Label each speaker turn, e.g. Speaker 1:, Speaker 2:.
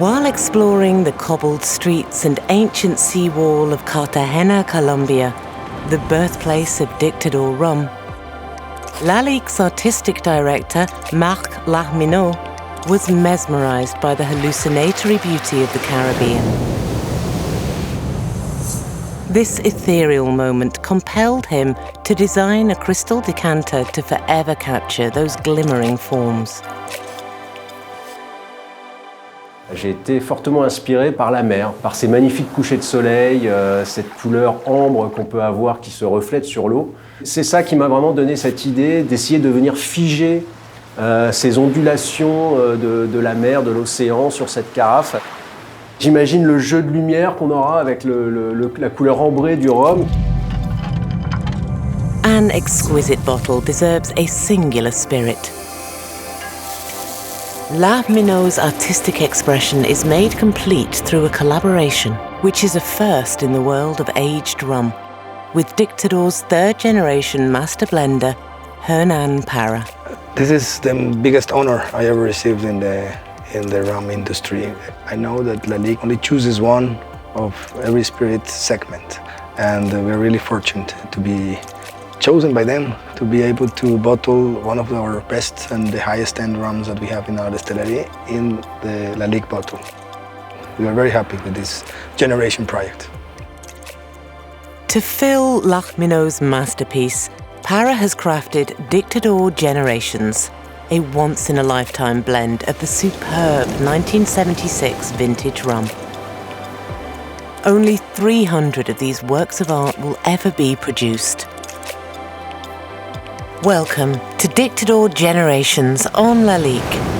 Speaker 1: While exploring the cobbled streets and ancient seawall of Cartagena, Colombia, the birthplace of Dictador rum, Lalique's artistic director, Marc Lachminot, was mesmerized by the hallucinatory beauty of the Caribbean. This ethereal moment compelled him to design a crystal decanter to forever capture those glimmering forms.
Speaker 2: J'ai été fortement inspiré par la mer, par ces magnifiques couchers de soleil, cette couleur ambre qu'on peut avoir qui se reflète sur l'eau. C'est ça qui m'a vraiment donné cette idée d'essayer de venir figer ces ondulations de la mer, de l'océan sur cette carafe. J'imagine le jeu de lumière qu'on aura avec la couleur ambrée du rhum.
Speaker 1: An exquisite bottle deserves a singular spirit. Lachminot's artistic expression is made complete through a collaboration, which is a first in the world of aged rum, with Dictador's third-generation master blender, Hernan Parra.
Speaker 3: This is the biggest honor I ever received in the rum industry. I know that Lalique only chooses one of every spirit segment, and we're really fortunate to be chosen by them to be able to bottle one of our best and the highest end rums that we have in our distillery in the Lalique bottle. We are very happy with this generation project.
Speaker 1: To fill Lachminot's masterpiece, Parra has crafted Dictador Generations, a once-in-a-lifetime blend of the superb 1976 vintage rum. Only 300 of these works of art will ever be produced. Welcome to Dictador Generations on Lalique.